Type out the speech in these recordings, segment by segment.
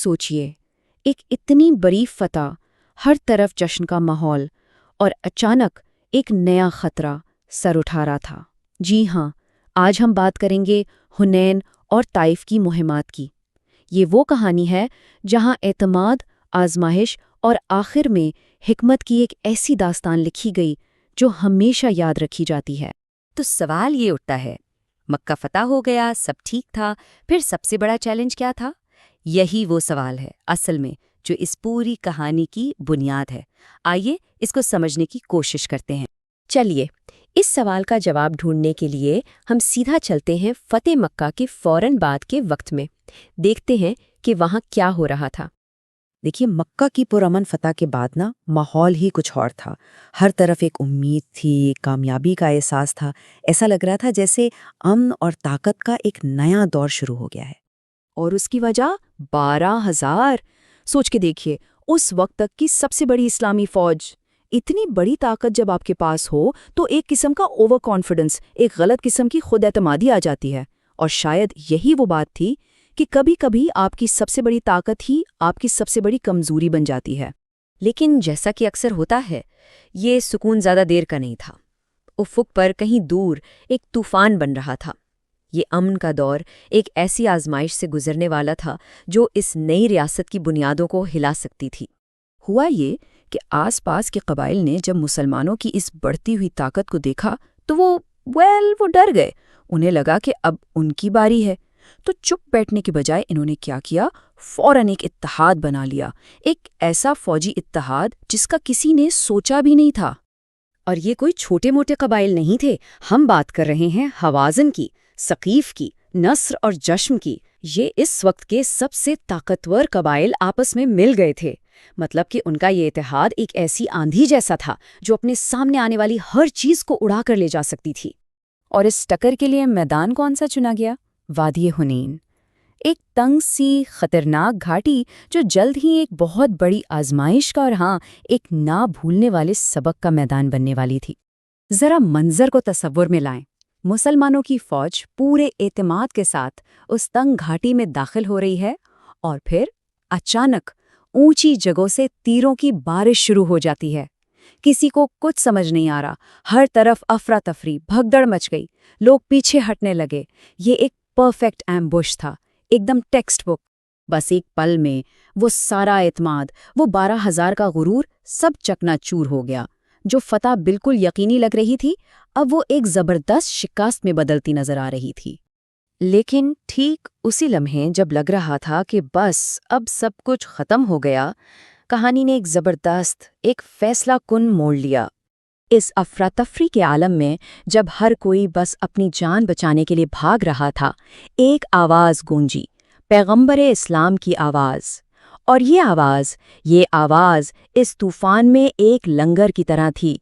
सोचिए, एक इतनी बड़ी फतह, हर तरफ जश्न का माहौल, और अचानक एक नया खतरा सर उठा रहा था। जी हाँ, आज हम बात करेंगे हुनैन और ताइफ की मुहिमात की। ये वो कहानी है जहाँ एतमाद, आजमाइश और आखिर में हिकमत की एक ऐसी दास्तान लिखी गई जो हमेशा याद रखी जाती है। तो सवाल ये उठता है, मक्का फतह हो गया, सब ठीक था, फिर सबसे बड़ा चैलेंज क्या था? यही वो सवाल है असल में जो इस पूरी कहानी की बुनियाद है। आइए इसको समझने की कोशिश करते हैं। चलिए, इस सवाल का जवाब ढूंढने के लिए हम सीधा चलते हैं फतेह मक्का के फौरन बाद के वक्त में। देखते हैं कि वहाँ क्या हो रहा था। देखिए, मक्का की पुरअमन फतह के बाद ना माहौल ही कुछ और था। हर तरफ एक उम्मीद थी, कामयाबी का एहसास था। ऐसा लग रहा था जैसे अमन और ताकत का एक नया दौर शुरू हो गया है। और उसकी वजह 12,000। सोच के देखिए, उस वक्त तक की सबसे बड़ी इस्लामी फौज। इतनी बड़ी ताकत जब आपके पास हो तो एक किस्म का ओवर कॉन्फिडेंस, एक गलत किस्म की खुद एतमादी आ जाती है। और शायद यही वो बात थी कि कभी कभी आपकी सबसे बड़ी ताकत ही आपकी सबसे बड़ी कमजोरी बन जाती है। लेकिन जैसा कि अक्सर होता है, ये सुकून ज़्यादा देर का नहीं था। उफ़ुक पर कहीं दूर एक तूफान बन रहा था। ये अमन का दौर एक ऐसी आजमाइश से गुजरने वाला था जो इस नई रियासत की बुनियादों को हिला सकती थी। हुआ ये कि आसपास के कबाइल ने जब मुसलमानों की इस बढ़ती हुई ताकत को देखा तो वो डर गए। उन्हें लगा कि अब उनकी बारी है। तो चुप बैठने के बजाय इन्होंने क्या किया, फौरन एक इत्तेहाद बना लिया। एक ऐसा फौजी इत्तेहाद जिसका किसी ने सोचा भी नहीं था। और ये कोई छोटे मोटे कबाइल नहीं थे। हम बात कर रहे हैं हवाज़न की, सकीफ की, नस्र और जश्म की। ये इस वक्त के सबसे ताकतवर कबाइल आपस में मिल गए थे। मतलब कि उनका ये इत्तेहाद एक ऐसी आंधी जैसा था जो अपने सामने आने वाली हर चीज को उड़ा कर ले जा सकती थी। और इस टक्कर के लिए मैदान कौन सा चुना गया? वादी हुनैन। एक तंग सी खतरनाक घाटी जो जल्द ही एक बहुत बड़ी आजमाइश का और हाँ, एक ना भूलने वाले सबक का मैदान बनने वाली थी। जरा मंजर को तसव्वुर में लाएं। मुसलमानों की फौज पूरे एतमाद के साथ उस तंग घाटी में दाखिल हो रही है और फिर अचानक ऊंची जगहों से तीरों की बारिश शुरू हो जाती है। किसी को कुछ समझ नहीं आ रहा। हर तरफ अफरा तफरी, भगदड़ मच गई। लोग पीछे हटने लगे। ये एक परफेक्ट एम्बुश था, एकदम टेक्स्ट बुक। बस एक पल में वो सारा एतमाद, वो 12,000 का गुरूर सब चकनाचूर हो गया। जो फतह बिल्कुल यकीनी लग रही थी, अब वो एक जबरदस्त शिकस्त में बदलती नजर आ रही थी। लेकिन ठीक उसी लम्हे जब लग रहा था कि बस अब सब कुछ खत्म हो गया, कहानी ने एक जबरदस्त, एक फैसला कुन मोड़ लिया। इस अफरा-तफरी के आलम में जब हर कोई बस अपनी जान बचाने के लिए भाग रहा था, एक आवाज़ गूंजी, पैगंबर-ए इस्लाम की आवाज़। और ये आवाज़ इस तूफान में एक लंगर की तरह थी।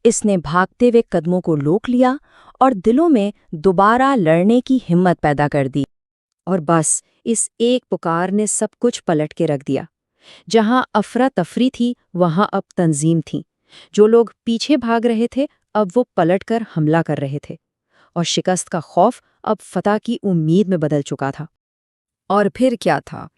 इसने भागते हुए कदमों को रोक लिया और दिलों में दोबारा लड़ने की हिम्मत पैदा कर दी। और बस इस एक पुकार ने सब कुछ पलट के रख दिया। जहां अफरा तफरी थी, वहां अब तंजीम थी। जो लोग पीछे भाग रहे थे, अब वो पलटकर हमला कर रहे थे। और शिकस्त का खौफ अब फतह की उम्मीद में बदल चुका था। और फिर क्या था?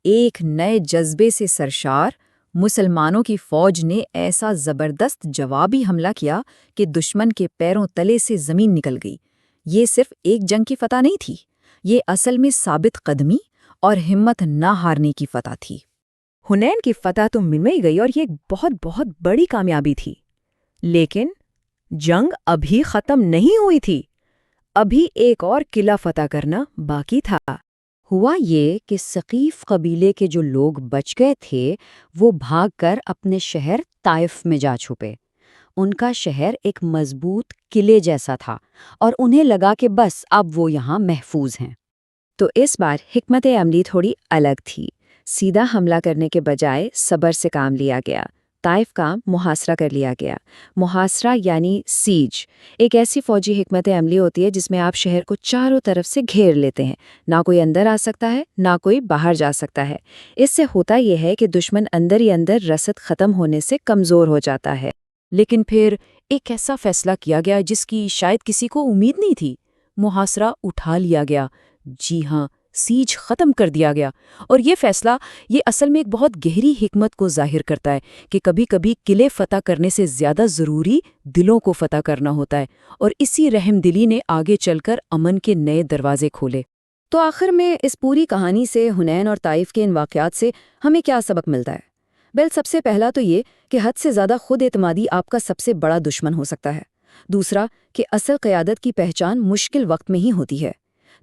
एक नए जज्बे से सरशार मुसलमानों की फौज ने ऐसा जबरदस्त जवाबी हमला किया कि दुश्मन के पैरों तले से जमीन निकल गई। ये सिर्फ एक जंग की फतह नहीं थी, ये असल में साबित कदमी और हिम्मत ना हारने की फतह थी। हुनैन की फतह तो मिल ही गई और ये एक बहुत बहुत बड़ी कामयाबी थी। लेकिन जंग अभी खत्म नहीं हुई थी। अभी एक और किला फतह करना बाकी था। हुआ ये कि सकीफ कबीले के जो लोग बच गए थे, वो भागकर अपने शहर ताइफ में जा छुपे। उनका शहर एक मजबूत किले जैसा था और उन्हें लगा कि बस अब वो यहाँ महफूज हैं। तो इस बार हिकमत अमली थोड़ी अलग थी। सीधा हमला करने के बजाय सब्र से काम लिया गया। ताइफ का मुहासरा कर लिया गया। मुहासरा यानी सीज एक ऐसी फौजी हिकमत अमली होती है जिसमें आप शहर को चारों तरफ से घेर लेते हैं। ना कोई अंदर आ सकता है, ना कोई बाहर जा सकता है। इससे होता यह है कि दुश्मन अंदर ही अंदर रसद खत्म होने से कमज़ोर हो जाता है। लेकिन फिर एक ऐसा फैसला किया गया जिसकी शायद किसी को उम्मीद नहीं थी। मुहासरा उठा लिया गया। जी हाँ, سیج ختم کر دیا گیا۔ اور یہ فیصلہ یہ اصل میں ایک بہت گہری حکمت کو ظاہر کرتا ہے کہ کبھی کبھی قلعے فتح کرنے سے زیادہ ضروری دلوں کو فتح کرنا ہوتا ہے، اور اسی رحم دلی نے آگے چل کر امن کے نئے دروازے کھولے۔ تو آخر میں اس پوری کہانی سے، حنین اور طائف کے ان واقعات سے ہمیں کیا سبق ملتا ہے؟ سب سے پہلا تو یہ کہ حد سے زیادہ خود اعتمادی آپ کا سب سے بڑا دشمن ہو سکتا ہے۔ دوسرا کہ اصل قیادت کی پہچان مشکل وقت میں ہی ہوتی ہے۔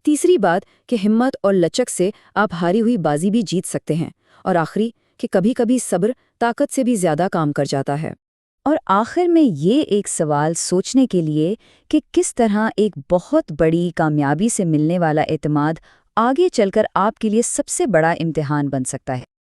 تیسری بات کہ ہمت اور لچک سے آپ ہاری ہوئی بازی بھی جیت سکتے ہیں۔ اور آخری کہ کبھی کبھی صبر طاقت سے بھی زیادہ کام کر جاتا ہے۔ اور آخر میں یہ ایک سوال سوچنے کے لیے کہ کس طرح ایک بہت بڑی کامیابی سے ملنے والا اعتماد آگے چل کر آپ کے لیے سب سے بڑا امتحان بن سکتا ہے۔